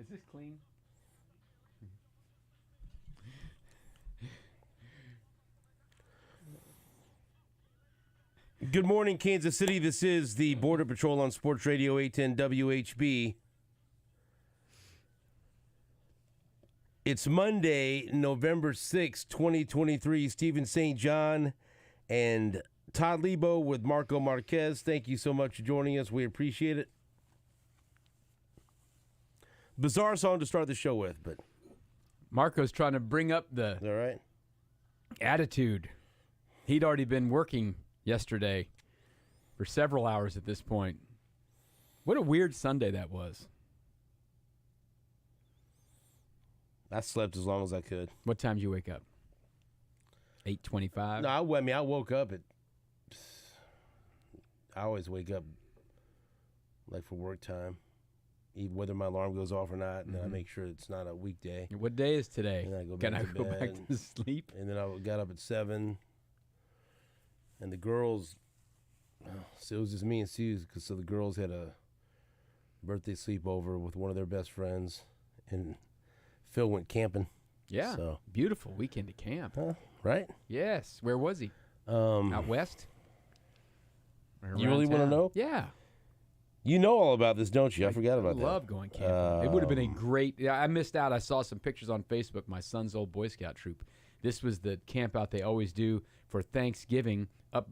Is this clean? Good morning, Kansas City. This is the Border Patrol on Sports Radio 810 WHB. It's Monday, November 6, 2023. Stephen St. John and Todd Leabo with Marco Marquez. Thank you so much for joining us. We appreciate it. Bizarre song to start the show with, but Marco's trying to bring up the all right. Attitude. He'd already been working yesterday for several hours at this point. What a weird Sunday that was. I slept as long as I could. What time did you wake up? 8:25? No, I woke up at... I always wake up like for work time, even whether my alarm goes off or not, and then I make sure it's not a weekday. What day is today? And then I go Can back I to go bed, back to sleep? And then I got up at 7, and the girls... So it was just me and Sue, because so the girls had a birthday sleepover with one of their best friends, and Phil went camping. Yeah, so. Beautiful weekend at camp. Right? Yes. Where was he? Out west? You really want to know? Yeah. You know all about this, don't you? I forgot about that. I love going camping. It would have been a great... Yeah, I missed out. I saw some pictures on Facebook, my son's old Boy Scout troop. This was the camp out they always do for Thanksgiving up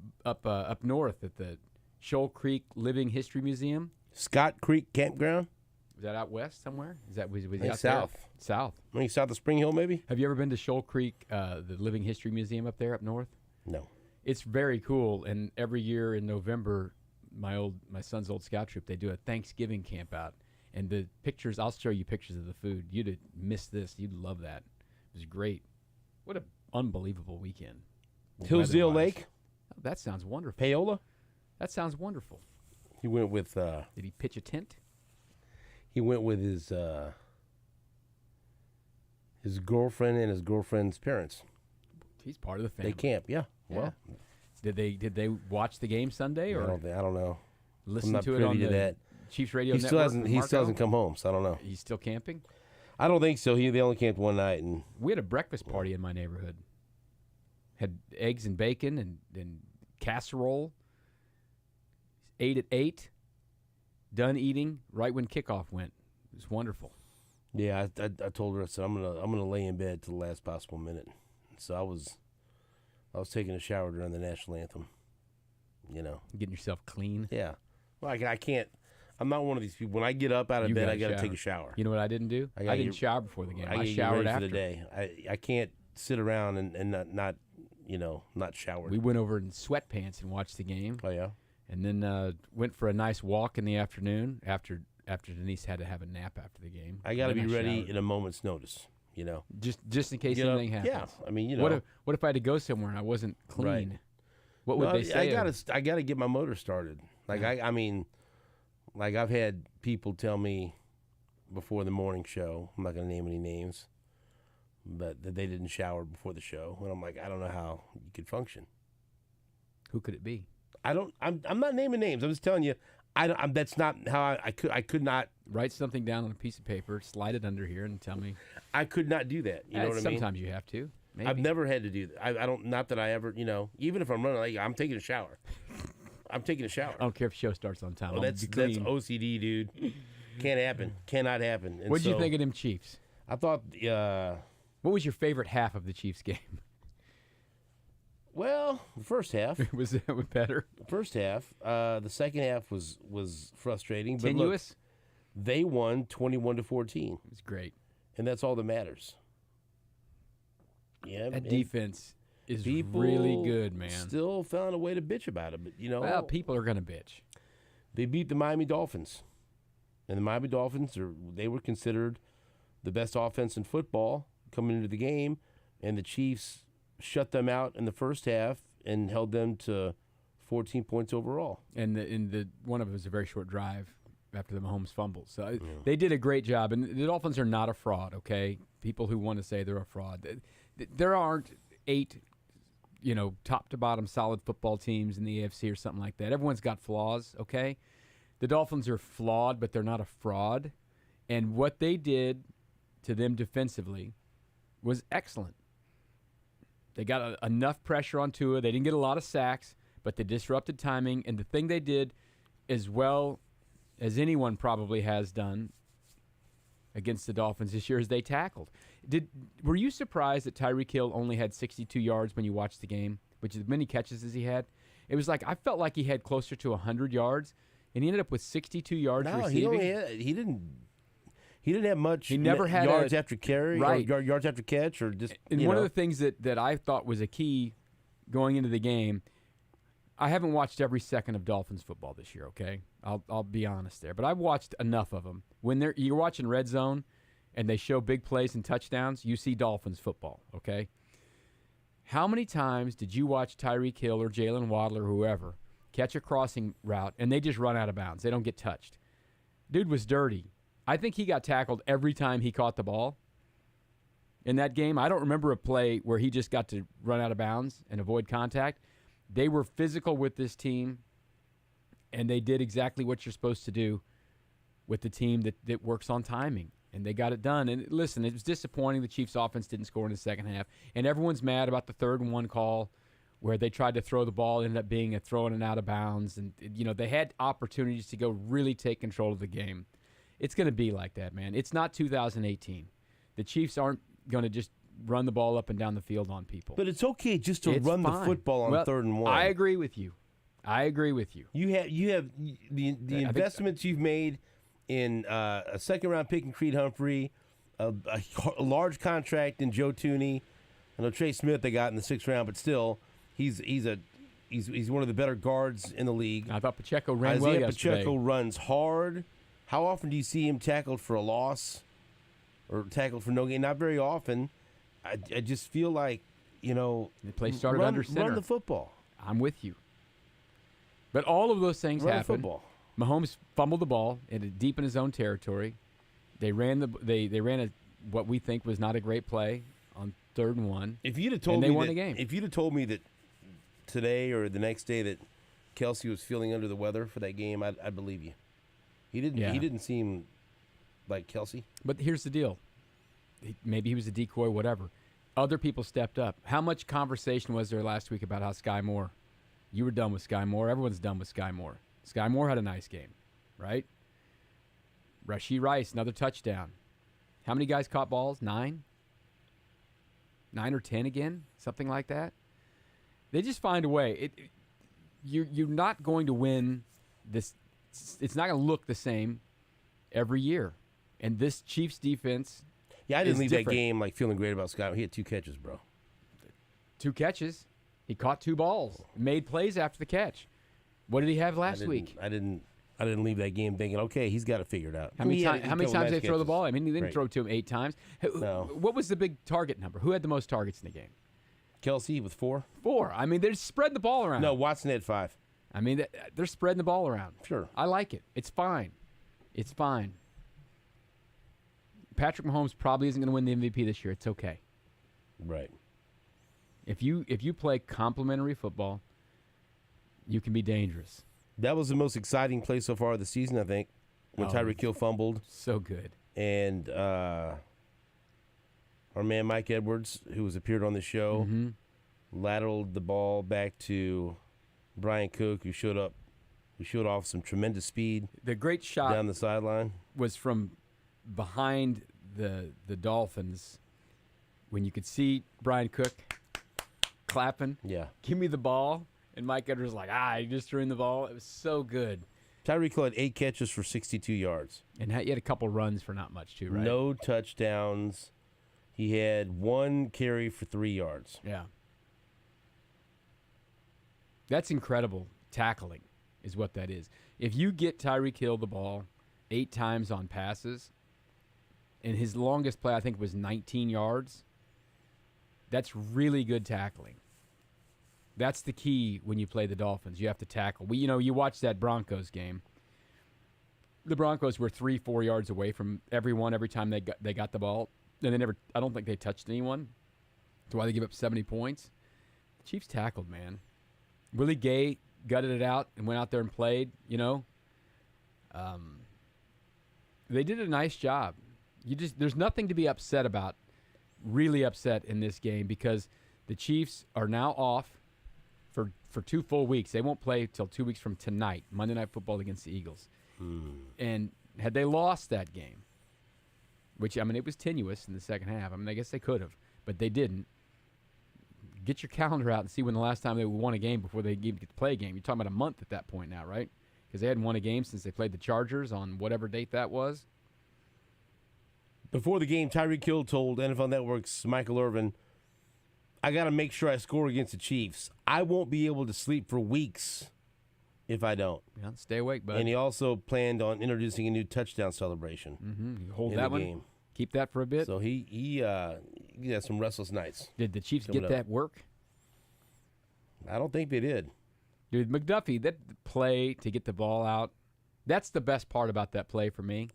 north at the Shoal Creek Living History Museum. Scott Creek Campground? Was that out west somewhere? Was he out south. there? South. I mean, south of Spring Hill, maybe? Have you ever been to Shoal Creek, the Living History Museum up there up north? No. It's very cool, and every year in November, my son's old scout troop, they do a Thanksgiving camp out, and the pictures, I'll show you pictures of the food. You'd have missed this. You'd love that. It was great. What an unbelievable weekend. Hillsdale Lake? Oh, that sounds wonderful. Paola? That sounds wonderful. He went with... Did he pitch a tent? He went with his girlfriend and his girlfriend's parents. He's part of the family. They camp, yeah. Well, Did they watch the game Sunday or I don't know. listen I'm to not it on privy the to that. Chiefs radio He network? still hasn't come home, so I don't know. He's still camping? I don't think so. They only camped one night, and We had a breakfast party in my neighborhood. Had eggs and bacon and casserole. Ate at 8. Done eating right when kickoff went. It was wonderful. yeah, I told her, I said I'm gonna lay in bed till the last possible minute. So I was taking a shower during the national anthem. You know, Getting yourself clean. yeah. Well, I can't. I'm not one of these people. When I get up out of You bed, gotta I got to shower. take a shower. You know what I didn't do? I I gotta didn't get- shower before the game. I I gotta get showered ready after. for the day. I can't sit around and not not showered. We went over in sweatpants and watched the game. Oh yeah. And then went for a nice walk in the afternoon after Denise had to have a nap after the game. I got to Then be ready showered. in a moment's notice. You know. just in case Get up- anything happens. Yeah. I mean, you know. What if I had to go somewhere and I wasn't clean? Right. What would No, they say? I gotta get my motor started. Like I mean, like I've had people tell me before the morning show. I'm not gonna name any names, but that they didn't shower before the show, and I'm like, I don't know how you could function. Who could it be? I'm not naming names. I'm just telling you. That's not how I could not. Write something down on a piece of paper, slide it under here, and tell me. I could not do that. You know what I mean? Sometimes you have to. Maybe. I've never had to do that. I don't. Not that I ever. You know, even if I'm running late, I'm taking a shower. I'm taking a shower. I don't care if the show starts on time. Well, I'll that's be clean. OCD, dude. Can't happen. Cannot happen. And What did you so, think of them Chiefs? I thought, What was your favorite half of the Chiefs game? well, the first half. Was it better? First half. The second half was frustrating. But look, Tenuous? they won 21-14, It was great. and that's all that matters. Yeah, That and defense is people really good, man. Still found a way to bitch about it, but you know, Well, people are going to bitch. they beat the Miami Dolphins, and the Miami Dolphins they were considered the best offense in football coming into the game, and the Chiefs shut them out in the first half and held them to 14 points overall. And the one of it was a very short drive after the Mahomes fumble. So they did a great job. And the Dolphins are not a fraud, okay? People who want to say they're a fraud. There aren't 8, top to bottom solid football teams in the AFC or something like that. Everyone's got flaws, okay? The Dolphins are flawed, but they're not a fraud. And what they did to them defensively was excellent. They got enough pressure on Tua. They didn't get a lot of sacks, but they disrupted timing. And the thing they did, as well as anyone probably has done against the Dolphins this year, is they tackled. Were you surprised that Tyreek Hill only had 62 yards when you watched the game, which is as many catches as he had? It was like I felt like he had closer to 100 yards, and he ended up with 62 yards receiving. He didn't have much. He never had yards after carry, right. or yards after catch, or just. And one of the things that I thought was a key going into the game, I haven't watched every second of Dolphins football this year. Okay, I'll be honest there, but I've watched enough of them. When you're watching Red Zone, and they show big plays and touchdowns, you see Dolphins football. Okay. How many times did you watch Tyreek Hill or Jalen Waddle or whoever catch a crossing route and they just run out of bounds? They don't get touched. Dude was dirty. I think he got tackled every time he caught the ball in that game. I don't remember a play where he just got to run out of bounds and avoid contact. They were physical with this team, and they did exactly what you're supposed to do with the team that works on timing, and they got it done. And listen, it was disappointing the Chiefs' offense didn't score in the second half, and everyone's mad about the 3rd-and-1 call where they tried to throw the ball, ended up being a throwing it out of bounds, and they had opportunities to go really take control of the game. It's going to be like that, man. It's not 2018. The Chiefs aren't going to just run the ball up and down the field on people. But it's okay just to run the football on 3rd and 1. I agree with you. You have the investments you've made in a 2nd-round pick in Creed Humphrey, a large contract in Joe Tooney. I know Trey Smith they got in the 6th round, but still, he's one of the better guards in the league. I thought Pacheco ran well yesterday. Pacheco runs hard. How often do you see him tackled for a loss or tackled for no gain? Not very often. I just feel like, the play started under center. Run the football. I'm with you. But all of those things happened. Football. Mahomes fumbled the ball deep in his own territory. They ran what we think was not a great play on 3rd and 1. If you'd have told me they won the game. If you'd have told me that today or the next day that Kelsey was feeling under the weather for that game, I'd believe you. He didn't. Yeah. He didn't seem like Kelsey. But here's the deal. Maybe he was a decoy, whatever. Other people stepped up. How much conversation was there last week about how Sky Moore? You were done with Sky Moore. Everyone's done with Sky Moore. Sky Moore had a nice game, right? Rashee Rice, another touchdown. How many guys caught balls? 9? 9 or 10 again? Something like that? They just find a way. You're not going to win this. It's not going to look the same every year. And this Chiefs defense Yeah, I didn't leave different. that game feeling great about Scott. He had 2 catches, bro. 2 catches. He caught 2 balls. Made plays after the catch. What did he have last week? I didn't leave that game thinking, okay, he's got to figure it out. How many times did they throw the ball? I mean, he didn't Right. throw to him 8 times. No. What was the big target number? Who had the most targets in the game? Kelsey with 4. 4. I mean, they're spreading the ball around. No, Watson had 5. I mean, they're spreading the ball around. Sure. I like it. It's fine. Patrick Mahomes probably isn't going to win the MVP this year. It's okay. Right. If you play complimentary football, you can be dangerous. That was the most exciting play so far of the season, I think, when Tyreek Hill fumbled. So good. And our man Mike Edwards, who has appeared on the show, lateraled the ball back to Brian Cook, who showed off some tremendous speed. The great shot down the sideline was from behind the Dolphins when you could see Brian Cook clapping. Yeah. Give me the ball. And Mike Edwards was like, he just threw in the ball. It was so good. Tyreek Hill had 8 catches for 62 yards. And he had a couple runs for not much, too, right? No touchdowns. He had 1 carry for 3 yards. Yeah. That's incredible tackling is what that is. If you get Tyreek Hill the ball 8 times on passes, and his longest play, I think, was 19 yards, that's really good tackling. That's the key when you play the Dolphins. You have to tackle. You watch that Broncos game. The Broncos were 3-4 yards away from everyone every time they got the ball. And I don't think they touched anyone. That's why they give up 70 points. The Chiefs tackled, man. Willie Gay gutted it out and went out there and played, It They did a nice job. There's nothing to be upset about, really upset in this game, because the Chiefs are now off for 2 full weeks. They won't play till 2 weeks from tonight, Monday Night Football against the Eagles. And had they lost that game, which, I mean, it was tenuous in the second half. I mean, I guess they could have, but they didn't. Get your calendar out and see when the last time they won a game before they even get to play a game. You're talking about a month at that point now, right? Because they hadn't won a game since they played the Chargers on whatever date that was. Before the game, Tyreek Hill told NFL Network's Michael Irvin, I got to make sure I score against the Chiefs. I won't be able to sleep for weeks if I don't. Yeah, stay awake, bud. And he also planned on introducing a new touchdown celebration. You hold that one. Game. Keep that for a bit. So he had some restless nights. Did the Chiefs get that work? I don't think they did. Dude, McDuffie, that play to get the ball out, that's the best part about that play for me,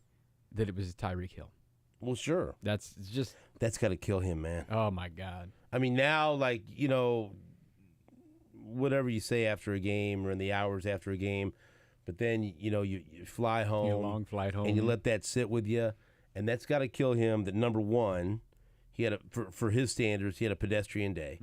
that it was Tyreek Hill. Well, sure. That's got to kill him, man. Oh, my God. I mean, now, like, you know, whatever you say after a game or in the hours after a game, but then, you know, you fly home. A long flight home. And you let that sit with you, and that's got to kill him that, number one, he had for his standards, he had a pedestrian day.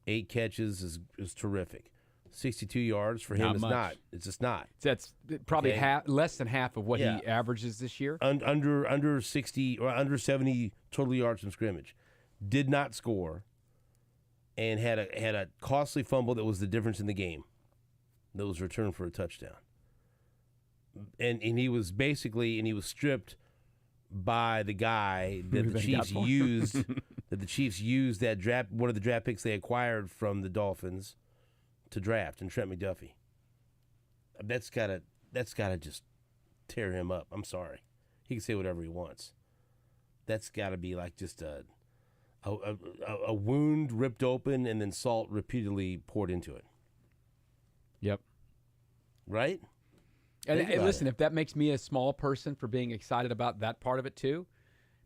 8 catches is terrific. 62 yards for him is not. It's just not. That's probably less than half of what he averages this year. Under 60 or under 70 total yards from scrimmage. Did not score, and had a costly fumble that was the difference in the game. That was returned for a touchdown. And he was stripped by the guy that the Chiefs used. That the Chiefs used one of the draft picks they acquired from the Dolphins to draft, and Trent McDuffie. That's gotta just tear him up. I'm sorry. He can say whatever he wants. That's gotta be like just a wound ripped open and then salt repeatedly poured into it. Yep. Right? And listen, if that makes me a small person for being excited about that part of it too,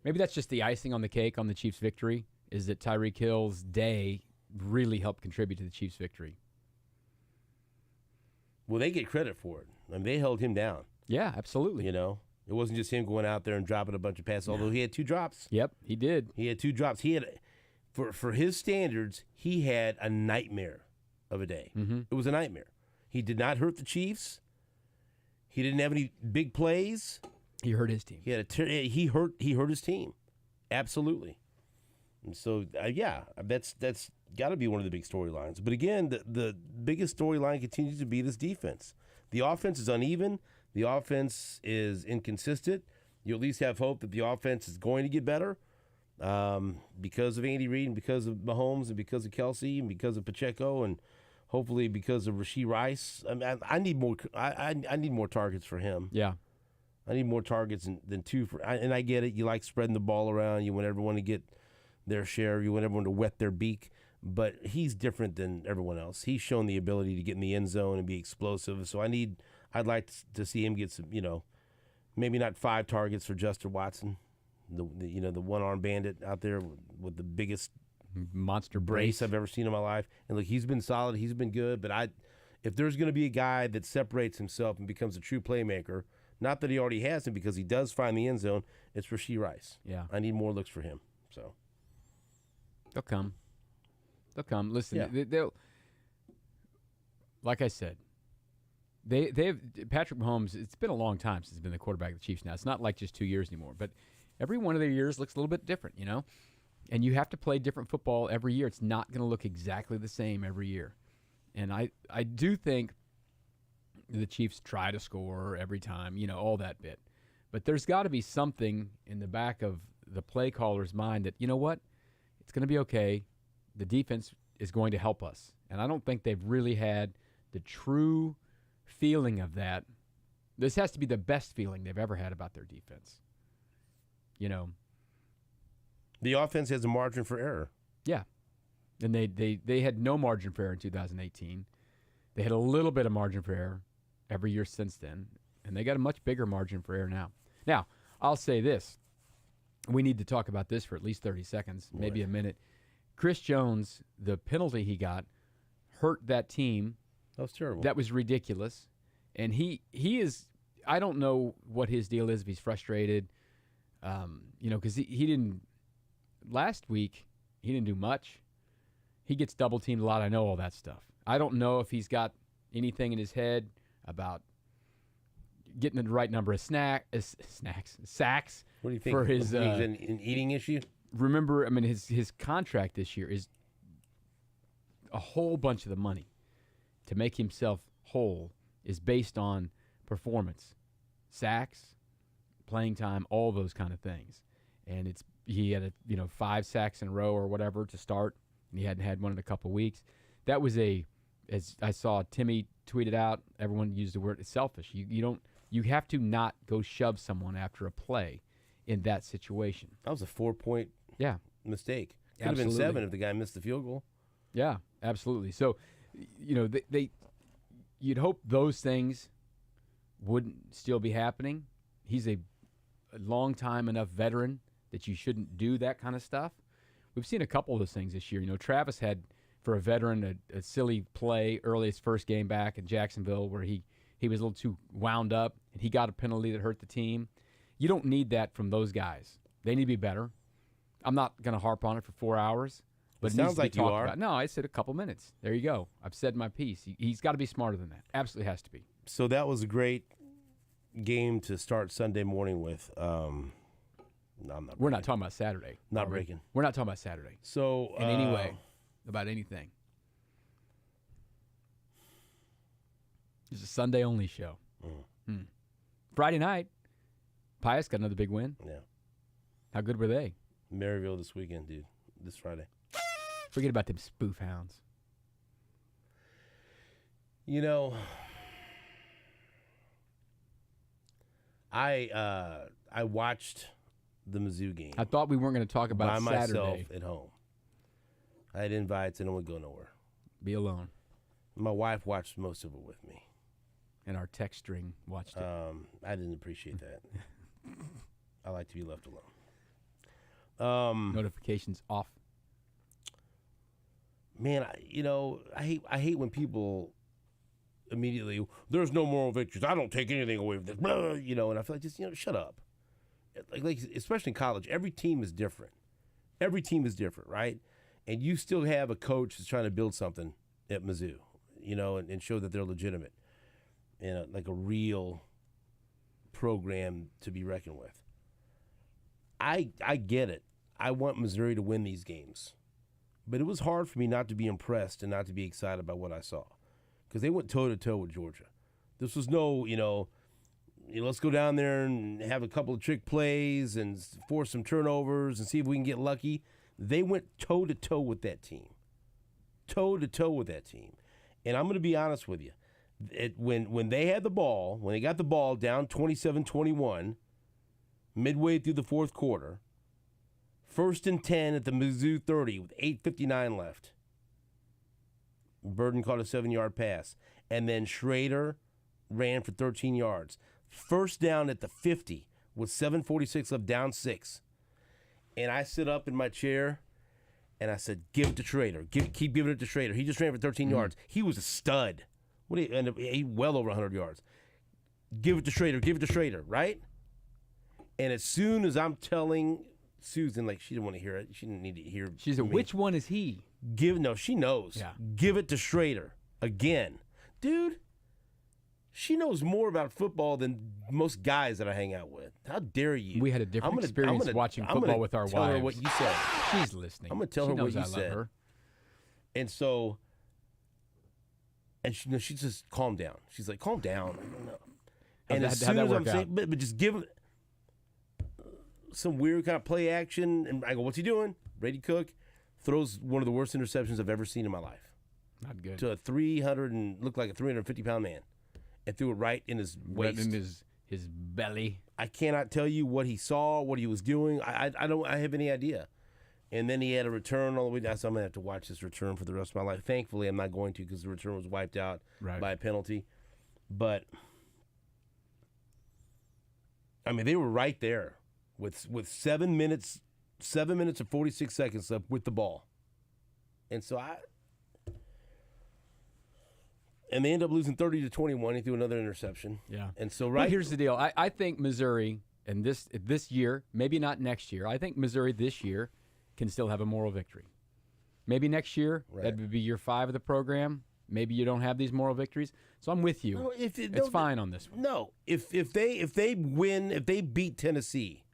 maybe that's just the icing on the cake on the Chiefs' victory, is that Tyreek Hill's day really helped contribute to the Chiefs' victory. Well, they get credit for it. I mean, they held him down. Yeah, absolutely. You know, it wasn't just him going out there and dropping a bunch of passes, although he had 2 drops. Yep, he did. He had 2 drops. He had, for his standards, he had a nightmare of a day. It was a nightmare. He did not hurt the Chiefs. He didn't have any big plays. He hurt his team. He hurt his team. Absolutely. And so, that's got to be one of the big storylines. But again, the biggest storyline continues to be this defense. The offense is uneven. The offense is inconsistent. You at least have hope that the offense is going to get better because of Andy Reid and because of Mahomes and because of Kelsey and because of Pacheco and hopefully because of Rashee Rice. I need more. I need more targets for him. Yeah. I need more targets than 2 and I get it. You like spreading the ball around. You want everyone to get their share. You want everyone to wet their beak. But he's different than everyone else. He's shown the ability to get in the end zone and be explosive. So I'd like to see him get some, maybe not 5 targets for Justin Watson, the one-arm bandit out there with the biggest monster brace I've ever seen in my life. And look, he's been solid. He's been good. But if there's going to be a guy that separates himself and becomes a true playmaker, not that he already has him because he does find the end zone, it's Rashee Rice. Yeah. I need more looks for him. So they'll come. Listen, they'll. Like I said, they've Patrick Mahomes. It's been a long time since he's been the quarterback of the Chiefs. Now it's not like just 2 years anymore, but every one of their years looks a little bit different, And you have to play different football every year. It's not going to look exactly the same every year. And I do think the Chiefs try to score every time, all that bit. But there's got to be something in the back of the play caller's mind that, you know what, it's going to be okay. The defense is going to help us. And I don't think they've really had the true feeling of that. This has to be the best feeling they've ever had about their defense. The offense has a margin for error. Yeah. And they had no margin for error in 2018. They had a little bit of margin for error every year since then. And they got a much bigger margin for error now. Now, I'll say this. We need to talk about this for at least 30 seconds, maybe a minute. Chris Jones, the penalty he got, hurt that team. That was terrible. That was ridiculous. And he is, I don't know what his deal is, if he's frustrated. Because he didn't – last week, he didn't do much. He gets double-teamed a lot. I know all that stuff. I don't know if he's got anything in his head about getting the right number of sacks. What do you think? For his an eating issue? Remember, I mean, his contract this year is a whole bunch of the money to make himself whole is based on performance, sacks, playing time, all those kind of things. And he had 5 sacks in a row or whatever to start, and he hadn't had one in a couple of weeks. That was as I saw Timmy tweeted out, everyone used the word, it's selfish. You have to not go shove someone after a play in that situation. That was a 4-point mistake. Could have been 7 if the guy missed the field goal. Yeah, absolutely. So, you'd hope those things wouldn't still be happening. He's a long time enough veteran that you shouldn't do that kind of stuff. We've seen a couple of those things this year. Travis had, for a veteran, a silly play early his first game back in Jacksonville where he was a little too wound up, and he got a penalty that hurt the team. You don't need that from those guys. They need to be better. I'm not going to harp on it for 4 hours. But it sounds like you are. About. No, I said a couple minutes. There you go. I've said my piece. He's got to be smarter than that. Absolutely has to be. So that was a great game to start Sunday morning with. No, I'm not. We're not talking about Saturday. Not breaking. We're not talking about Saturday. So in any way, about anything. It's a Sunday only show. Friday night, Pius got another big win. Yeah. How good were they? Maryville this weekend, dude. This Friday. Forget about them spoof hounds. I watched the Mizzou game. I thought we weren't going to talk about by Saturday. Myself at home. I had invites and I would go nowhere. Be alone. My wife watched most of it with me. And our text string watched it. I didn't appreciate that. I like to be left alone. Notifications off. Man, I hate when people immediately, there's no moral victories. I don't take anything away from this. Blah, and I feel like just, shut up. Like especially in college, every team is different. Every team is different, right? And you still have a coach that's trying to build something at Mizzou, and show that they're legitimate and like a real program to be reckoned with. I get it. I want Missouri to win these games. But it was hard for me not to be impressed and not to be excited about what I saw. Because they went toe-to-toe with Georgia. This was no, let's go down there and have a couple of trick plays and force some turnovers and see if we can get lucky. They went toe-to-toe with that team. Toe-to-toe with that team. And I'm going to be honest with you. When they had the ball, when they got the ball down 27-21, midway through the fourth quarter, 1st and 10 at the Mizzou 30 with 8:59 left. Burden caught a 7-yard pass. And then Schrader ran for 13 yards. First down at the 50 with 7:46 left, down 6. And I sit up in my chair and I said, give it to Schrader. Keep giving it to Schrader. He just ran for 13 yards. He was a stud. What did he end up? He well over 100 yards. Give it to Schrader, right? And as soon as I'm telling Susan, like, she didn't want to hear it. She didn't need to hear it. She said, which one is he? No, she knows. Yeah. Give it to Schrader. Again. Dude, she knows more about football than most guys that I hang out with. How dare you? We had a different experience watching football with our wives. I'm going to tell her what you said. She's listening. I'm going to tell her what you said. Her. And so, and she just calmed down. She's like, calm down. I don't know. And as soon as I'm saying, but just give him some weird kind of play action, and I go, what's he doing? Brady Cook throws one of the worst interceptions I've ever seen in my life. Not good. To a 350-pound man, and threw it right in his waist. Right in his belly. I cannot tell you what he saw, what he was doing. I have any idea. And then he had a return all the way down, so I'm going to have to watch this return for the rest of my life. Thankfully, I'm not going to, because the return was wiped out by a penalty. But, I mean, they were right there with 7 minutes and 46 seconds left with the ball. And so And they end up losing 30-21. He threw another interception. Yeah. And so, But here's the deal. I think Missouri, and this year, maybe not next year, I think Missouri this year can still have a moral victory. Maybe next year, that would be year 5 of the program. Maybe you don't have these moral victories. So I'm with you. No, it's fine on this one. No. If they win, if they beat Tennessee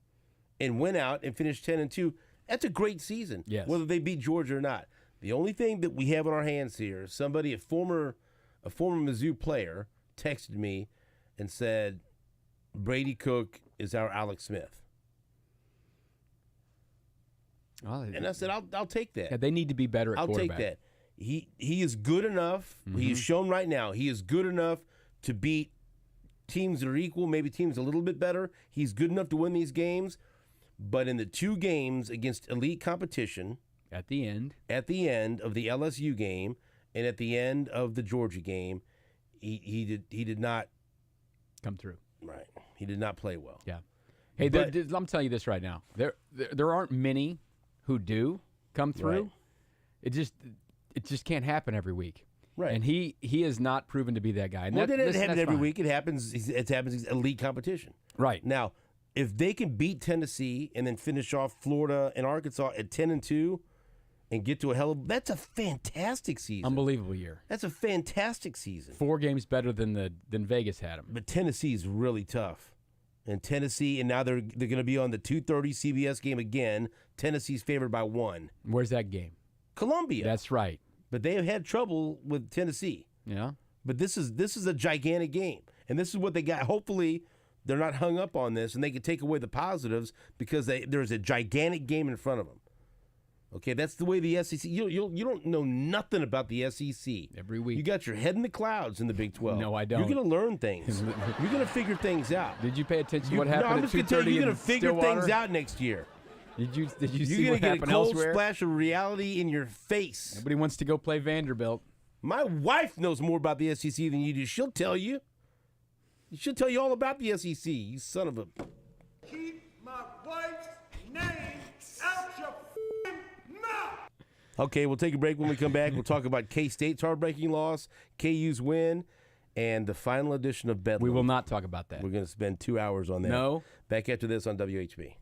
and win out and finish 10-2, that's a great season. Yes. Whether they beat Georgia or not. The only thing that we have on our hands here, a former Mizzou player texted me and said, Brady Cook is our Alex Smith. Well, And I said, I'll take that. Yeah, they need to be better at quarterback. I'll take that. He is good enough. Mm-hmm. He has shown right now he is good enough to beat teams that are equal, maybe teams a little bit better. He's good enough to win these games. But in the 2 games against elite competition, At the end of the LSU game and at the end of the Georgia game, he did not come through. Right. He did not play well. Yeah. Hey, I'm telling you this right now. There aren't many who do come through. Right. It just can't happen every week. Right. And he has not proven to be that guy. And Well, it doesn't happen every fine. week. It happens in elite competition. Right. Now, if they can beat Tennessee and then finish off Florida and Arkansas at 10-2 and get to that's a fantastic season. Unbelievable year. That's a fantastic season. 4 games better than Vegas had him. But Tennessee is really tough. And Tennessee, and now they're going to be on the 2:30 CBS game again. Tennessee's favored by 1. Where's that game? Columbia. That's right. But they have had trouble with Tennessee. Yeah. But this is a gigantic game. And this is what they got. Hopefully they're not hung up on this and they can take away the positives because there's a gigantic game in front of them. Okay, that's the way the SEC. You don't know nothing about the SEC. Every week. You got your head in the clouds in the Big 12. No, I don't. You're going to learn things. You're going to figure things out. Did you pay attention to what happened I'm at just going to tell 2:30 you, you're in going to figure Stillwater? things out next year. Did you see You're what going to get a happened cold elsewhere? splash of reality in your face. Nobody wants to go play Vanderbilt. My wife knows more about the SEC than you do. She'll tell you. She'll tell you all about the SEC, you son of a... Keep my wife's name out your f***ing mouth. Okay, we'll take a break. When we come back, we'll talk about K-State's heartbreaking loss, KU's win, and the final edition of Bedlam. We will not talk about that. We're going to spend 2 hours on that. No. Back after this on WHB.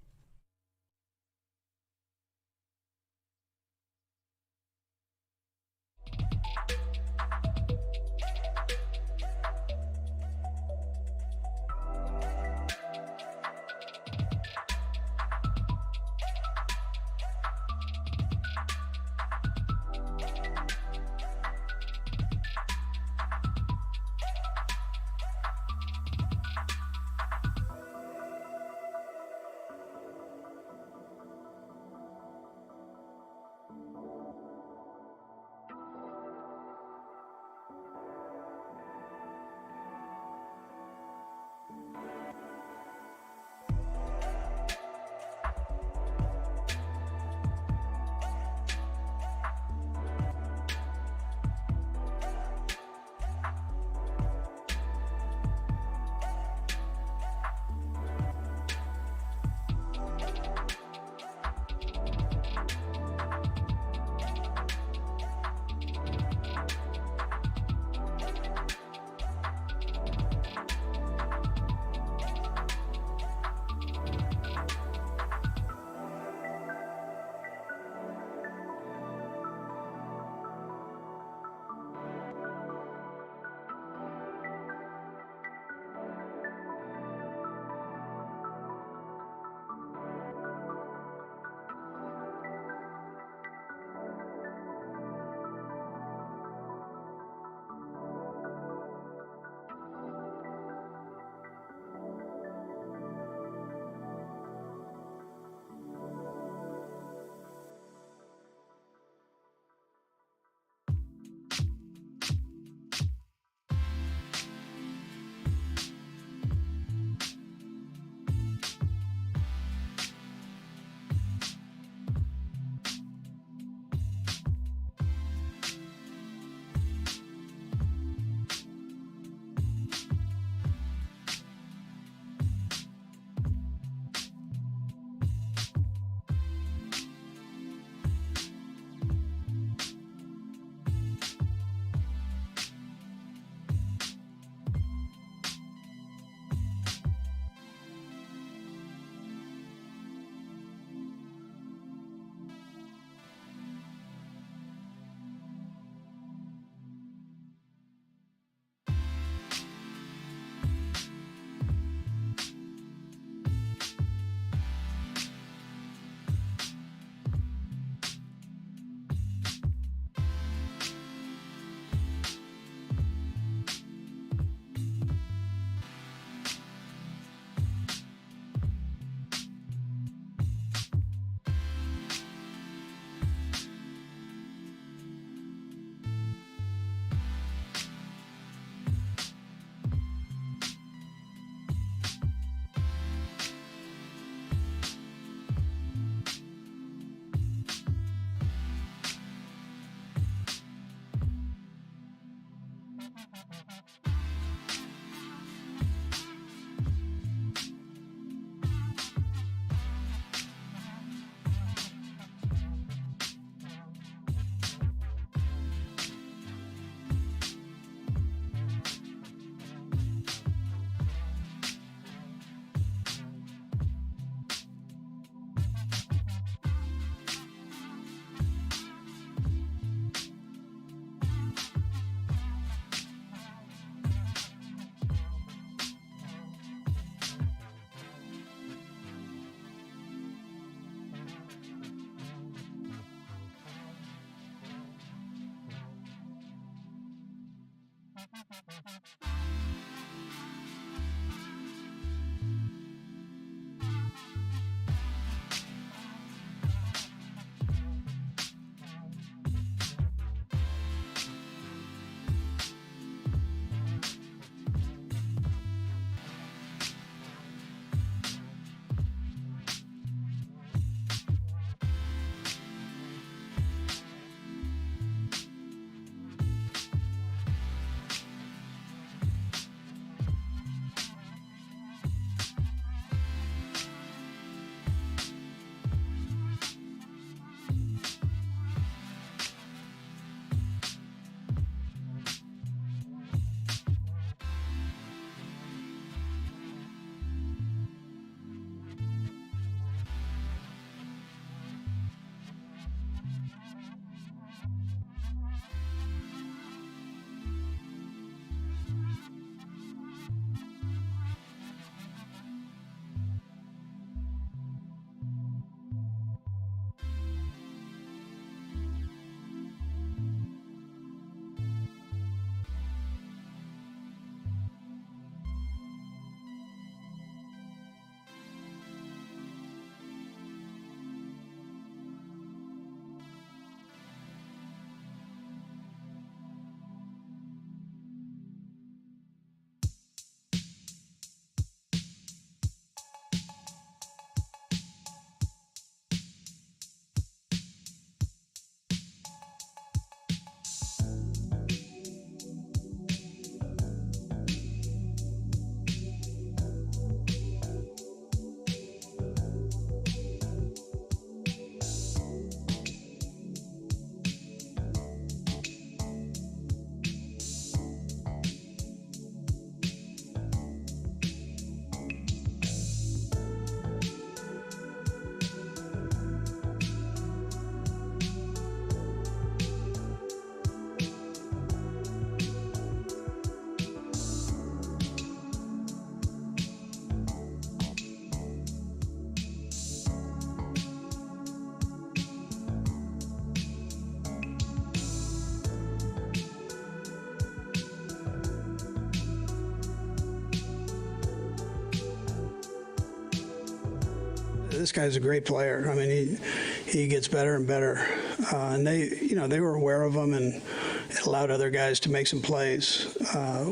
this guy's a great player. I mean, he gets better and better. And they were aware of him, and it allowed other guys to make some plays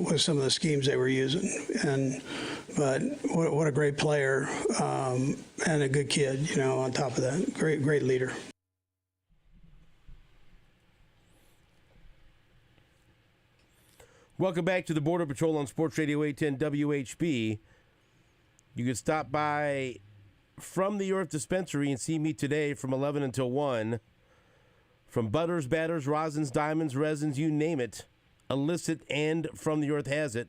with some of the schemes they were using. But what a great player and a good kid, on top of that. Great leader. Welcome back to the Border Patrol on Sports Radio 810 WHB. You can stop by From the Earth Dispensary and see me today from 11 until 1. From butters, batters, rosins, diamonds, resins, you name it. Illicit and From the Earth has it.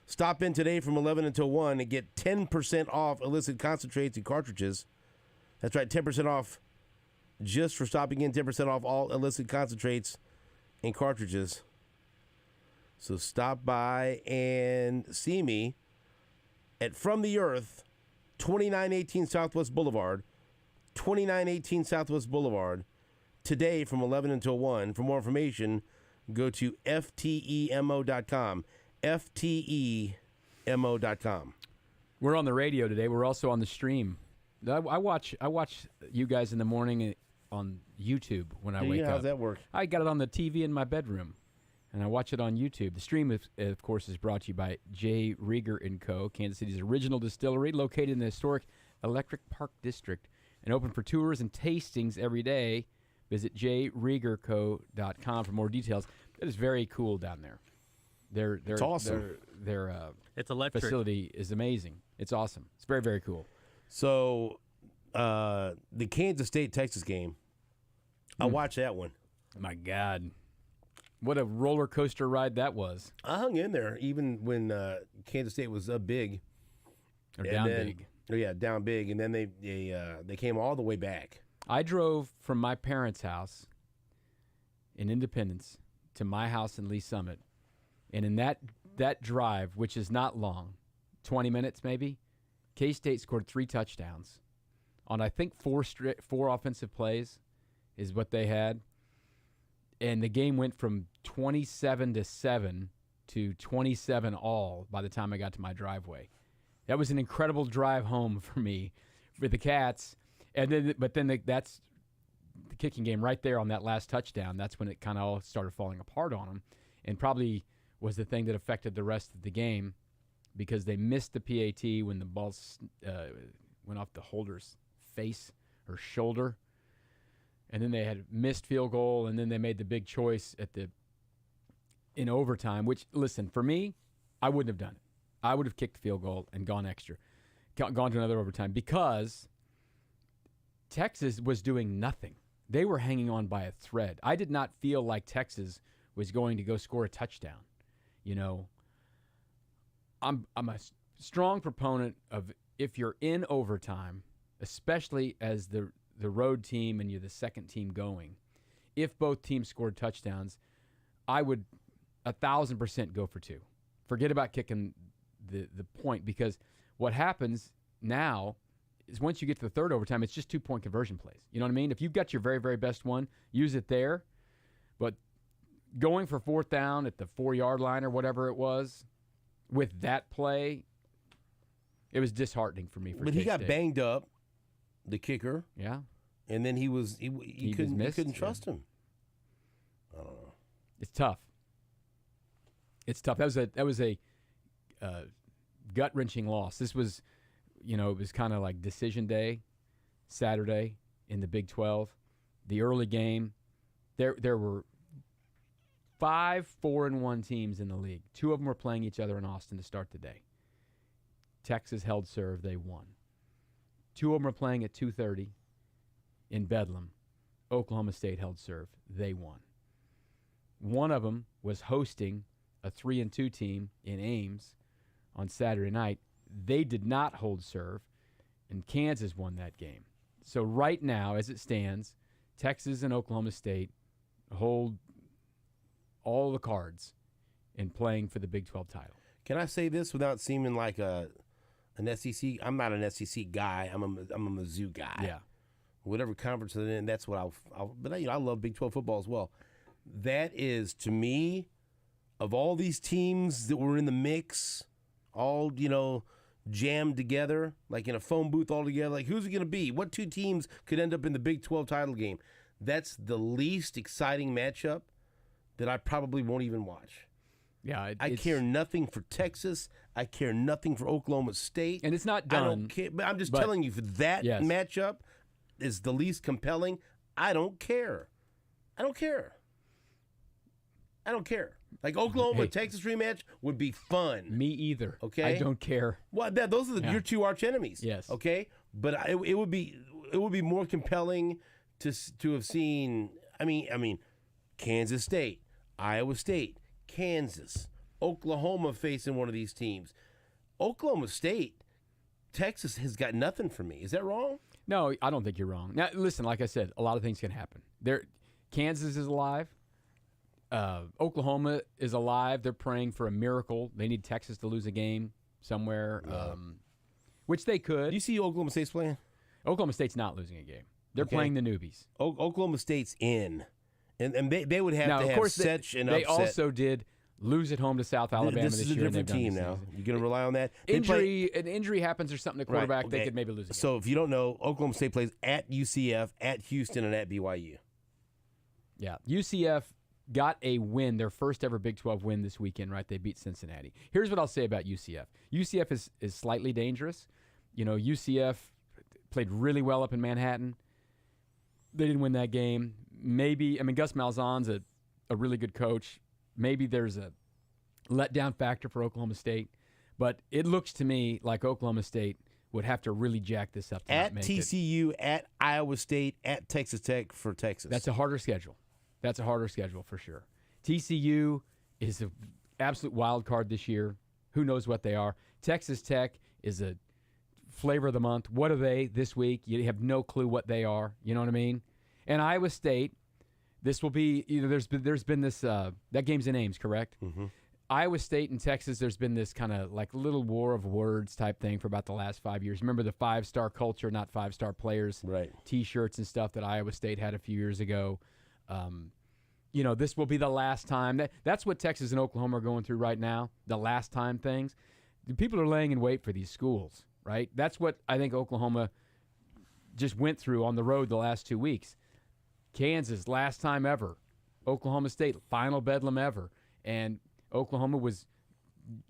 Stop in today from 11 until 1 and get 10% off illicit concentrates and cartridges. That's right, 10% off just for stopping in, 10% off all illicit concentrates and cartridges. So stop by and see me at From the Earth, 2918 Southwest Boulevard, 2918 Southwest Boulevard, today from 11 until 1. For more information, go to ftemo.com, ftemo.com. We're on the radio today. We're also on the stream. I watch you guys in the morning on YouTube when I wake up. How's that work? I got it on the TV in my bedroom, and I watch it on YouTube. The stream, of course, is brought to you by J. Rieger & Co., Kansas City's original distillery, located in the historic Electric Park District, and open for tours and tastings every day. Visit jriegerco.com for more details. It is very cool down there. It's awesome. Their it's electric. facility is amazing. It's awesome. It's very, very cool. So, the Kansas State-Texas game, I watched that one. My God. What a roller coaster ride that was. I hung in there even when Kansas State was up big. Or down big. Oh, yeah, down big. And then they came all the way back. I drove from my parents' house in Independence to my house in Lee Summit. And in that drive, which is not long, 20 minutes maybe, K-State scored 3 touchdowns on, I think, 4 offensive plays is what they had. And the game went from 27-7 to 27 all by the time I got to my driveway. That was an incredible drive home for me, for the Cats. And then, that's the kicking game right there on that last touchdown. That's when it kind of all started falling apart on them, and probably was the thing that affected the rest of the game because they missed the PAT when the ball went off the holder's face or shoulder. And then they had missed field goal, and then they made the big choice in overtime, which, listen, for me, I wouldn't have done it. I would have kicked the field goal and gone to another overtime because Texas was doing nothing. They were hanging on by a thread. I did not feel like Texas was going to go score a touchdown. I'm a strong proponent of, if you're in overtime, especially as the road team and you're the second team going, if both teams scored touchdowns, I would 1,000% go for 2. Forget about kicking the point, because what happens now is once you get to the third overtime, it's just 2-point conversion plays. You know what I mean? If you've got your very, very best one, use it there. But going for 4th down at the 4-yard line or whatever it was with that play, it was disheartening for me. But he got banged up, the kicker. Yeah. And then he couldn't trust him. I don't know. It's tough. That was a gut-wrenching loss. This was, it was kind of like decision day, Saturday in the Big 12. The early game, there were 5 4-1 teams in the league. 2 of them were playing each other in Austin to start the day. Texas held serve. They won. 2 of them were playing at 2:30 in Bedlam. Oklahoma State held serve. They won. One of them was hosting a 3-2 team in Ames on Saturday night. They did not hold serve, and Kansas won that game. So right now, as it stands, Texas and Oklahoma State hold all the cards in playing for the Big 12 title. Can I say this without seeming like an SEC? I'm not an SEC guy. I'm a Mizzou guy. Yeah. Whatever conference they're in, that's what but I love Big 12 football as well. That is, to me, of all these teams that were in the mix, all, jammed together, like in a phone booth all together. Like, who's it going to be? What two teams could end up in the Big 12 title game? That's the least exciting matchup that I probably won't even watch. Yeah, I care nothing for Texas. I care nothing for Oklahoma State. And it's not done. I don't care. But I'm just telling you, for that matchup is the least compelling. I don't care. I don't care. I don't care. Like Oklahoma Texas rematch would be fun. Me either. Okay, I don't care. Well, those are your two arch enemies. Yes. Okay, but it would be more compelling to have seen. I mean, Kansas State, Iowa State, Kansas, Oklahoma facing one of these teams. Oklahoma State, Texas has got nothing for me. Is that wrong? No, I don't think you're wrong. Now, listen, like I said, a lot of things can happen. Kansas is alive. Oklahoma is alive. They're praying for a miracle. They need Texas to lose a game somewhere, which they could. Do you see Oklahoma State's playing? Oklahoma State's not losing a game. They're playing the newbies. Oklahoma State's in. And they would have to have such an upset. They also did lose at home to South Alabama this year. This is a different team now. You're going to rely on that? An injury happens or something to quarterback, they could maybe lose a game. So if you don't know, Oklahoma State plays at UCF, at Houston, and at BYU. Yeah. UCF got a win, their first ever Big 12 win this weekend, right? They beat Cincinnati. Here's what I'll say about UCF. UCF is slightly dangerous. You know, UCF played really well up in Manhattan. They didn't win that game. Gus Malzahn's a really good coach. Maybe there's a letdown factor for Oklahoma State. But it looks to me like Oklahoma State would have to really jack this up to at not make TCU, at Iowa State, at Texas Tech for Texas. That's a harder schedule. That's a harder schedule for sure. TCU is an absolute wild card this year. Who knows what they are? Texas Tech is a flavor of the month. What are they this week? You have no clue what they are. You know what I mean? And Iowa State, this will be, there's been this, that game's in Ames, correct? Mm-hmm. Iowa State and Texas, there's been this kind of like little war of words type thing for about the last 5 years. Remember the 5-star culture, not 5-star players, right? T-shirts and stuff that Iowa State had a few years ago. This will be the last time. That's what Texas and Oklahoma are going through right now, the last time things. People are laying in wait for these schools, right? That's what I think Oklahoma just went through on the road the last 2 weeks. Kansas, last time ever. Oklahoma State, final bedlam ever. And Oklahoma was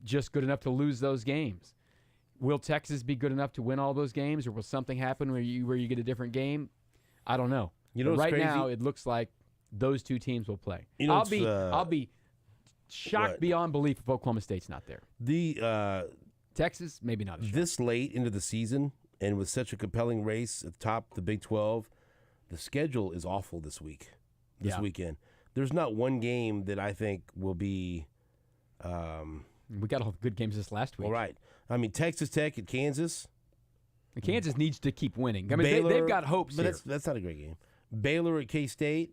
just good enough to lose those games. Will Texas be good enough to win all those games, or will something happen where you get a different game? I don't know. Right crazy? Now, it looks like those two teams will play. I'll be shocked beyond belief if Oklahoma State's not there. Texas, maybe not. This late into the season, and with such a compelling race at the top of the Big 12, the schedule is awful this weekend. There's not one game that I think will be. We got all the good games this last week. All right. I mean, Texas Tech at Kansas. And Kansas needs to keep winning. I mean, Baylor, they've got hopes but here. That's not a great game. Baylor at K-State,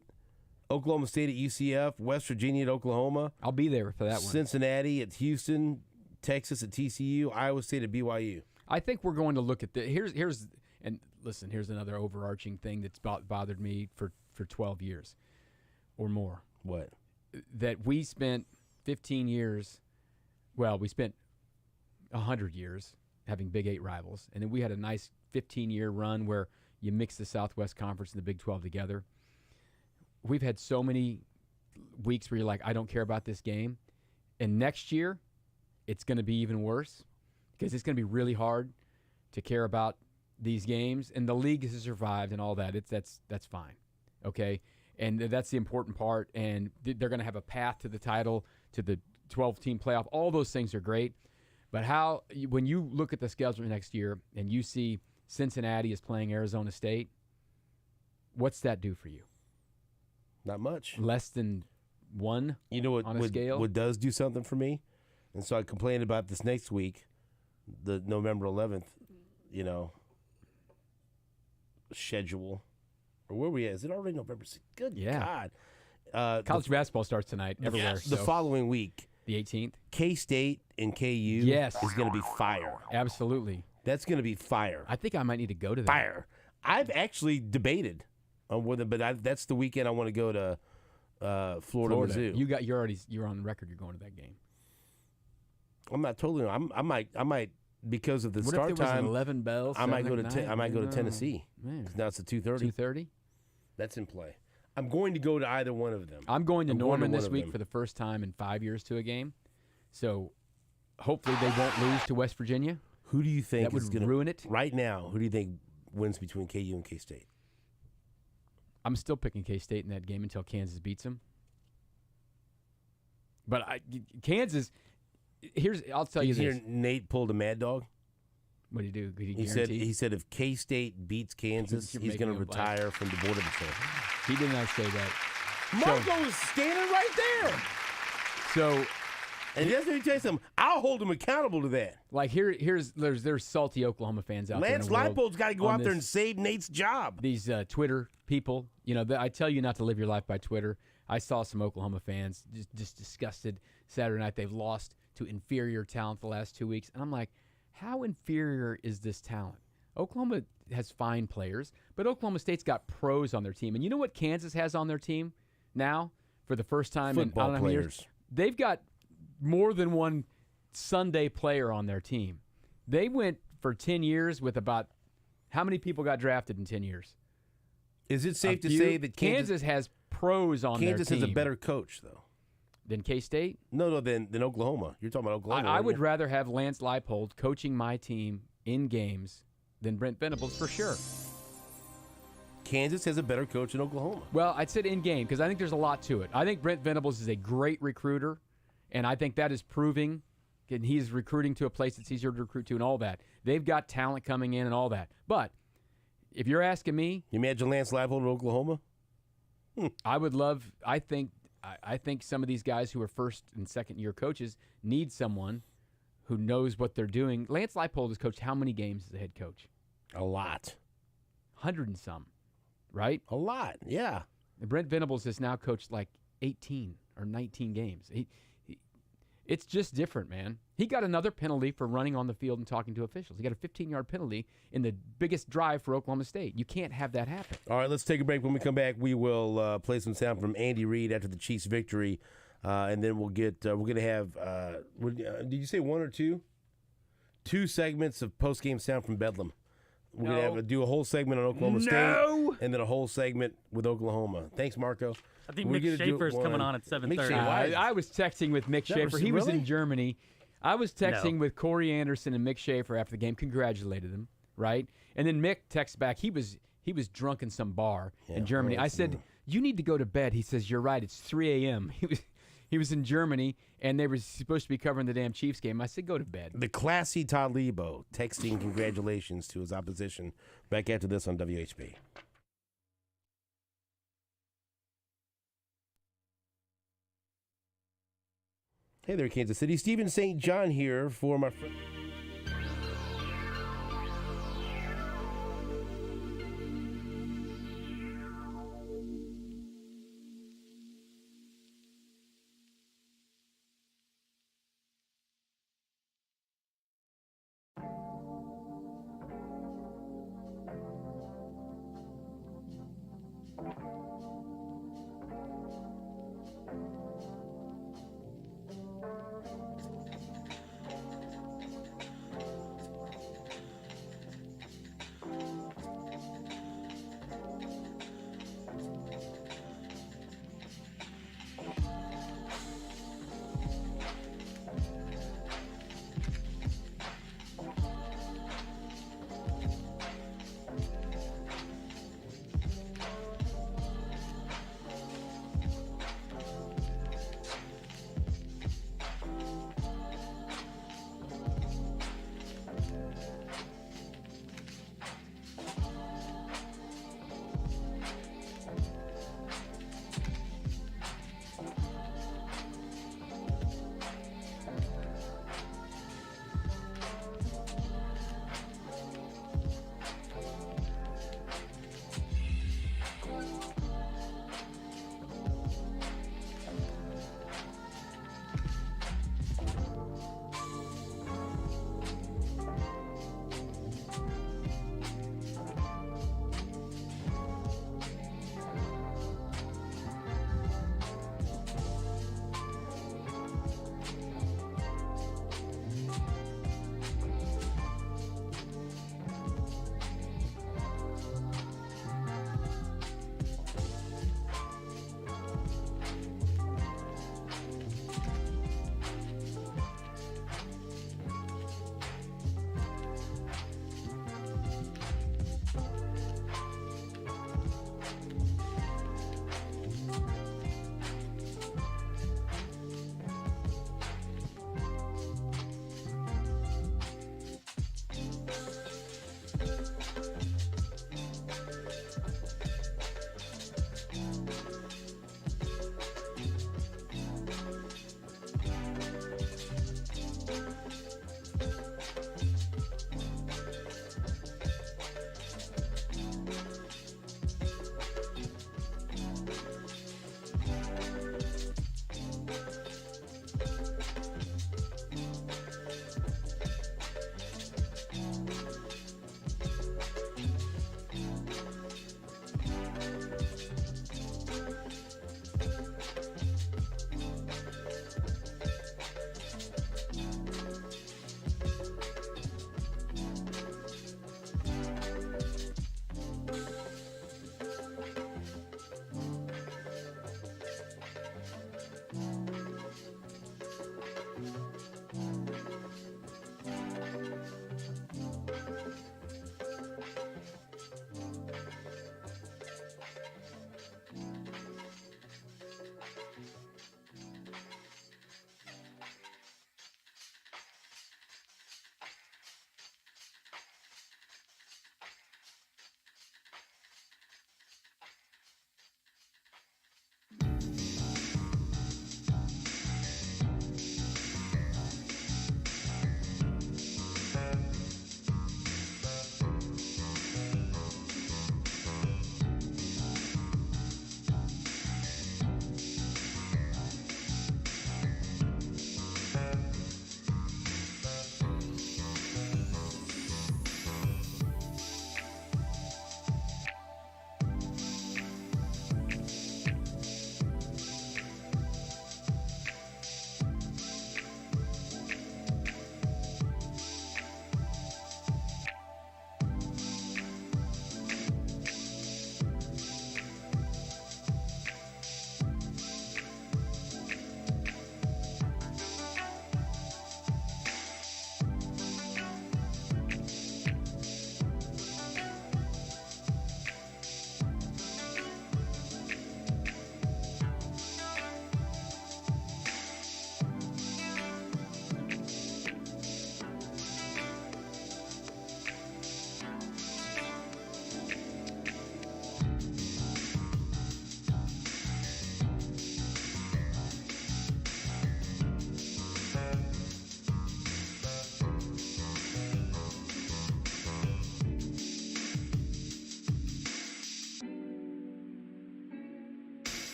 Oklahoma State at UCF, West Virginia at Oklahoma. I'll be there for that one. Cincinnati at Houston, Texas at TCU, Iowa State at BYU. I think we're going to look at here's another overarching thing that's bothered me for 12 years or more. What? That we spent 15 years, we spent 100 years having Big 8 rivals, and then we had a nice 15-year run where you mix the Southwest Conference and the Big 12 together. We've had so many weeks where you're like, I don't care about this game. And next year, it's going to be even worse because it's going to be really hard to care about these games. And the league has survived and all that. That's fine, okay? And that's the important part. And they're going to have a path to the title, to the 12-team playoff. All those things are great. But when you look at the schedule next year and you see Cincinnati is playing Arizona State, what's that do for you? Not much. Less than one on a scale? What does do something for me? And so I complained about this next week, the November 11th, schedule. Or where are we at? Is it already November 6th? Good God. College basketball starts tonight everywhere. The following week. The 18th? K-State and KU is going to be fire. Absolutely. That's going to be fire. I think I might need to go to that. Fire. I've actually debated on whether, but that's the weekend I want to go to Florida. Mizzou. You're on record. You're going to that game. I'm not totally. I might because of the What start if there was an time, 11 bells? I might go to 7 I might go to No. Tennessee. Man. 'Cause now it's a 2:30. 2:30. That's in play. I'm going to go to either one of them. I'm going to Norman one this of week them. for the first time in 5 years to a game. So hopefully they won't lose to West Virginia. Who do you think That is would going to ruin it. right now? Who do you think wins between KU and K-State? I'm still picking K-State in that game until Kansas beats them. But Kansas, I'll tell you Did you this. hear Nate pulled a mad dog? What do you do? Could He said if K-State beats Kansas, You're he's going to making him laugh. retire from the Border Patrol. He did not say that. Marco is standing right there. So, And just let me tell you something. I'll hold him accountable to that. like, there's salty Oklahoma fans out Lance there. Leipold's got to go on out there and this- save Nate's job. These Twitter people, I tell you not to live your life by Twitter. I saw some Oklahoma fans just disgusted Saturday night. They've lost to inferior talent the last 2 weeks. And I'm like, how inferior is this talent? Oklahoma has fine players, but Oklahoma State's got pros on their team. And you know what Kansas has on their team now for the first time in I Football don't know how many players. years? They've got more than one Sunday player on their team. They went for 10 years with about how many people got drafted in 10 years? Is it safe to few. say that Kansas has pros on Kansas their team has a better coach, though? than K-State? No, than Oklahoma. You're talking about Oklahoma. I aren't would you? rather have Lance Leipold coaching my team in games than Brent Venables for sure. Kansas has a better coach than Oklahoma. Well, I'd said in game because I think there's a lot to it. I think Brent Venables is a great recruiter, and I think that is proving. And he's recruiting to a place that's easier to recruit to and all that. They've got talent coming in and all that. But if you're asking me, You imagine Lance Leipold in Oklahoma? I would love. I think some of these guys who are first and second year coaches need someone who knows what they're doing. Lance Leipold has coached how many games as a head coach? A lot. 100 and some, right? A lot, yeah. And Brent Venables has now coached like 18 or 19 games. It's just different, man. He got another penalty for running on the field and talking to officials. He got a 15-yard penalty in the biggest drive for Oklahoma State. You can't have that happen. All right, let's take a break. When we come back, we will play some sound from Andy Reid after the Chiefs' victory, and then we'll get. We're going to have. Did you say one or two? Two segments of post-game sound from Bedlam. We're going to do a whole segment on Oklahoma State, and then a whole segment with Oklahoma. Thanks, Marco. I think We're Mick gonna do Schaefer's one. coming on at Mick 7:30. Schaefer. Why? I was texting with Mick Never Schaefer. seen- He was really? in Germany. I was texting No. with Corey Anderson and Mick Schaefer after the game, congratulated them, right? And then Mick texts back. He was drunk in some bar in Germany. I said, "You need to go to bed." He says, "You're right. It's 3 a.m." He was in Germany, and they were supposed to be covering the damn Chiefs game. I said, "Go to bed." The classy Todd Leabo texting congratulations to his opposition. Back after this on WHB. Hey there, Kansas City. Stephen St. John here for my friend.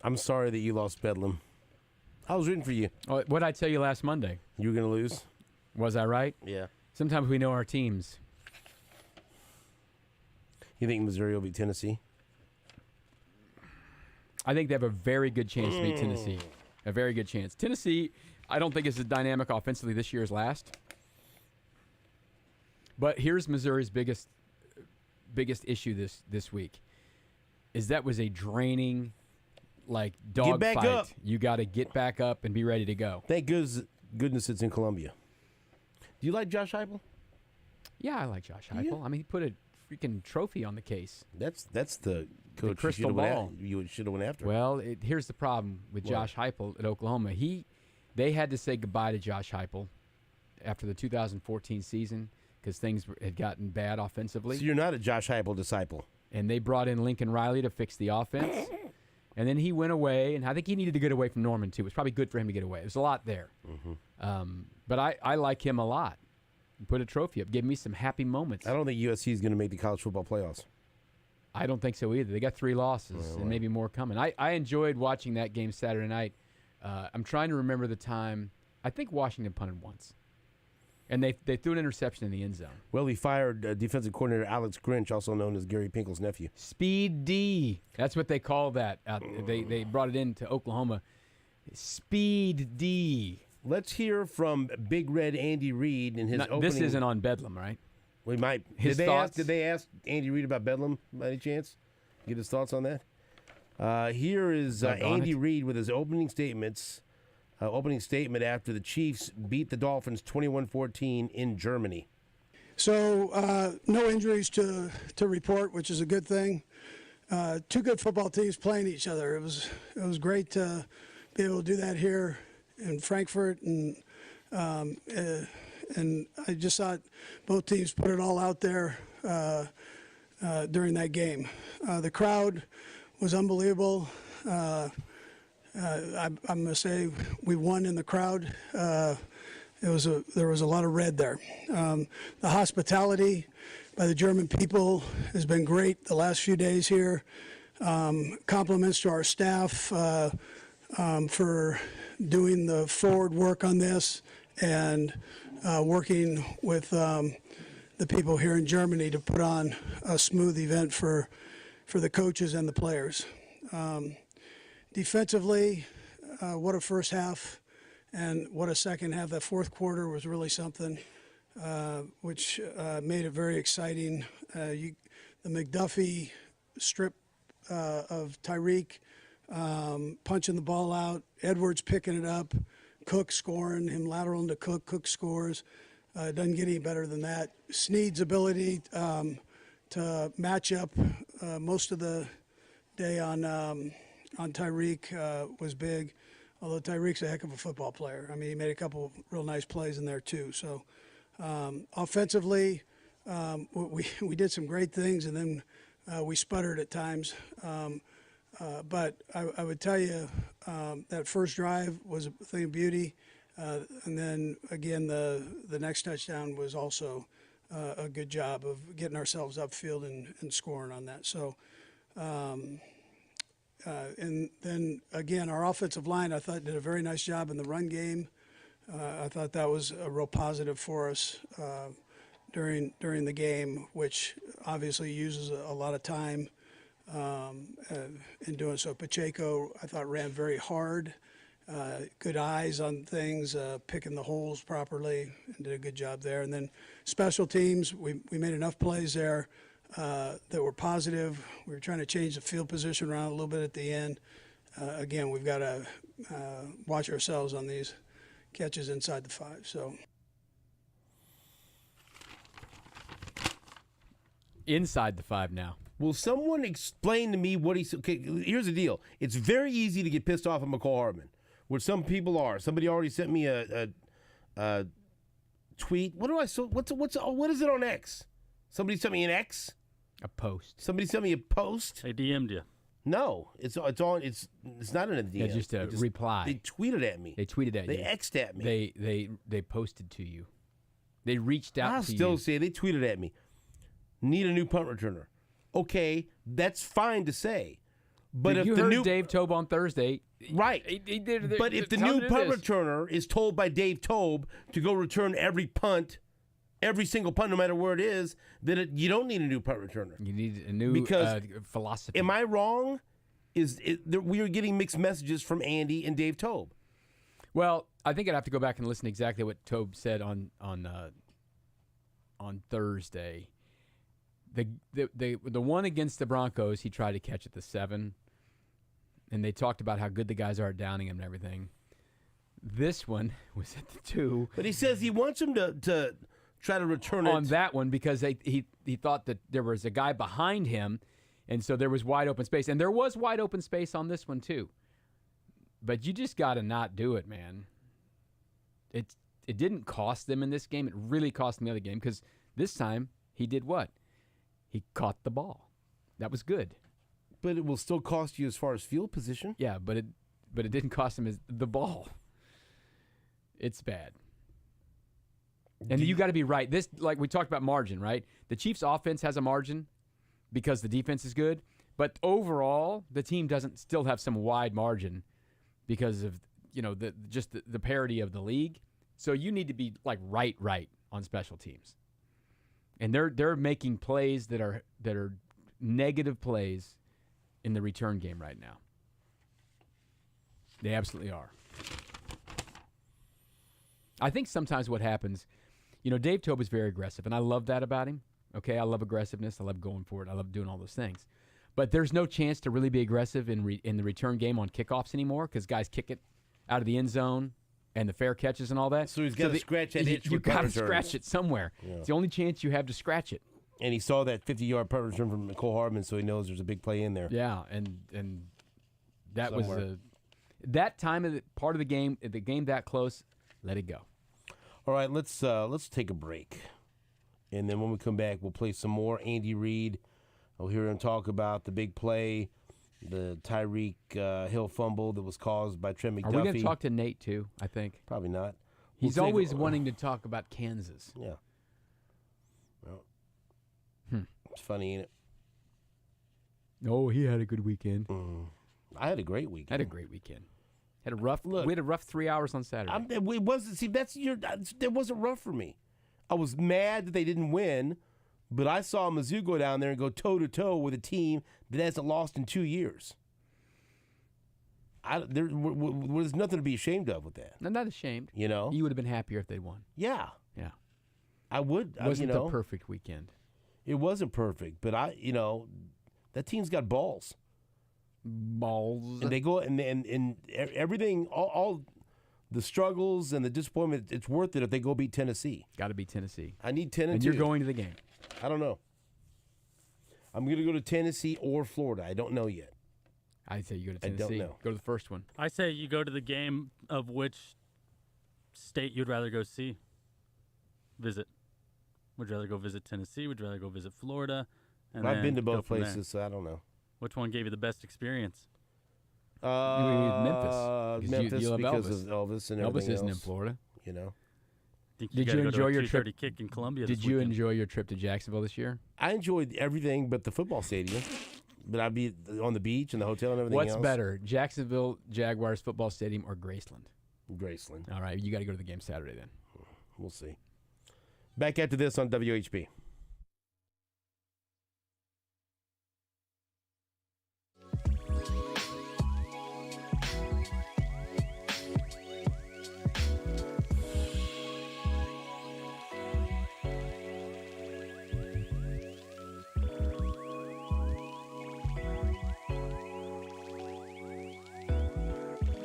I'm sorry that you lost Bedlam. I was rooting for you. What did I tell you last Monday? You were going to lose? Was I right? Yeah. Sometimes we know our teams. You think Missouri will beat Tennessee? I think they have a very good chance to beat Tennessee. A very good chance. Tennessee, I don't think is as dynamic offensively this year as last. But here's Missouri's biggest issue this week. Is that was a draining, like, dog back fight. up. You got to get back up and be ready to go. Thank goodness it's in Columbia. Do you like Josh Heupel? Yeah, I like Josh Heupel. Yeah. I mean, he put a freaking trophy on the case. That's the coach crystal ball. You should have went after. Well, here's the problem with Josh Heupel at Oklahoma. They had to say goodbye to Josh Heupel after the 2014 season because things had gotten bad offensively. So you're not a Josh Heupel disciple. And they brought in Lincoln Riley to fix the offense. And then he went away, and I think he needed to get away from Norman, too. It was probably good for him to get away. There's a lot there. Mm-hmm. But I like him a lot. Put a trophy up. Gave me some happy moments. I don't think USC is going to make the college football playoffs. I don't think so either. They got 3 losses and maybe more coming. I enjoyed watching that game Saturday night. I'm trying to remember the time. I think Washington punted once. And they threw an interception in the end zone. Well, he fired defensive coordinator Alex Grinch, also known as Gary Pinkel's nephew. Speed D. That's what they call that. They brought it into Oklahoma. Speed D. Let's hear from Big Red Andy Reid in his opening. This isn't on Bedlam, right? We might. His thoughts? Did they ask Andy Reid about Bedlam by any chance? Get his thoughts on that? Here is Andy Reid with his opening statements. Opening statement after the Chiefs beat the Dolphins 21-14 in Germany. So no injuries to report, which is a good thing. 2 good football teams playing each other. It was great to be able to do that here in Frankfurt, and I just thought both teams put it all out there during that game. The crowd was unbelievable. I'm going to say we won in the crowd. There was a lot of red there. The hospitality by the German people has been great the last few days here. Compliments to our staff for doing the forward work on this and working with the people here in Germany to put on a smooth event for the coaches and the players. Defensively, what a first half and what a second half. That fourth quarter was really something, which made it very exciting. The McDuffie strip of Tyreek, punching the ball out, Edwards picking it up, Cook scoring, him lateral into Cook scores. Doesn't get any better than that. Snead's ability to match up most of the day on Tyreek was big, although Tyreek's a heck of a football player. I mean, he made a couple real nice plays in there too. So offensively, we did some great things, and then we sputtered at times. But I would tell you that first drive was a thing of beauty. And then, again, the next touchdown was also a good job of getting ourselves upfield and scoring on that. So, and then, again, our offensive line, I thought, did a very nice job in the run game. I thought that was a real positive for us during the game, which obviously uses a lot of time in doing so. Pacheco, I thought, ran very hard. Good eyes on things, picking the holes properly, and did a good job there. And then special teams, we made enough plays there that were positive. We were trying to change the field position around a little bit at the end. Again, we've got to watch ourselves on these catches inside the 5. So inside the 5 now. Will someone explain to me what he's... Okay, here's the deal. It's very easy to get pissed off at McCall Hardman, which some people are. Somebody already sent me a tweet. What is it on X? Somebody sent me an X? A post. Somebody sent me a post? They DM'd you. No, it's not in a DM. Yeah, just a reply. They tweeted at me. They tweeted at you. They X'd at me. They posted to you. They reached out I'll to you. still say they tweeted at me. Need a new punt returner. Okay, that's fine to say. But if you the heard new Dave Tobe on Thursday, right, but if the new punt returner is told by Dave Tobe to go return every single punt, no matter where it is, then you don't need a new punt returner. you need a new philosophy. Am I wrong? We are getting mixed messages from Andy and Dave Tobe. Well, I think I'd have to go back and listen to exactly what Tobe said on Thursday. The one against the Broncos, he tried to catch at the 7, and they talked about how good the guys are at downing him and everything. This one was at the 2. But he says he wants him to try to return it on that one because he thought that there was a guy behind him, and so there was wide open space. And there was wide open space on this one too. But you just got to not do it, man. It didn't cost them in this game. It really cost them the other game because this time he did what? He caught the ball. That was good. But it will still cost you as far as field position. Yeah, but it didn't cost him the ball. It's bad. And you got to be right. This, like we talked about margin, right? The Chiefs' offense has a margin because the defense is good, but overall, the team doesn't still have some wide margin because of the parity of the league. So you need to be like right on special teams, and they're making plays that are negative plays in the return game right now. They absolutely are. I think sometimes what happens. Dave Tobe is very aggressive, and I love that about him. Okay, I love aggressiveness. I love going for it. I love doing all those things. But there's no chance to really be aggressive in the return game on kickoffs anymore because guys kick it out of the end zone and the fair catches and all that. So he's got to scratch that itch. You've got to scratch it somewhere. Yeah. It's the only chance you have to scratch it. And he saw that 50-yard punt return from Mecole Hardman, so he knows there's a big play in there. Yeah, and that somewhere. Was that time of part of the game that close, let it go. All right, let's take a break, and then when we come back, we'll play some more Andy Reid. We'll hear him talk about the big play, the Tyreek Hill fumble that was caused by Trent McDuffie. Are we going to talk to Nate too? I think probably not. He's always wanting to talk about Kansas. Yeah. Well, it's funny, ain't it? Oh, he had a good weekend. I had a great weekend. Had a great weekend. We had a rough 3 hours on Saturday. It wasn't rough for me. I was mad that they didn't win, but I saw Mizzou go down there and go toe-to-toe with a team that hasn't lost in 2 years. There's nothing to be ashamed of with that. I'm not ashamed. You would have been happier if they won. Yeah. Yeah. I would. It wasn't the perfect weekend. It wasn't perfect, but that team's got balls. And they go and everything, all the struggles and the disappointment, it's worth it if they go beat Tennessee. Got to beat Tennessee. I need 10-2. And you're going to the game. I don't know. I'm going to go to Tennessee or Florida. I don't know yet. I'd say you go to Tennessee. I don't know. Go to the first one. I say you go to the game of which state you'd rather go visit. Would you rather go visit Tennessee? Would you rather go visit Florida? And I've been to both places, so I don't know. Which one gave you the best experience? Memphis. Memphis you love because Elvis. of Elvis and everything Elvis isn't else, in Florida. Did you enjoy your trip? Kick in Columbia. Did you enjoy your trip to Jacksonville this year? I enjoyed everything but the football stadium. But I'd be on the beach and the hotel and everything else. What's better, Jacksonville Jaguars football stadium or Graceland? Graceland. All right, you got to go to the game Saturday then. We'll see. Back after this on WHB.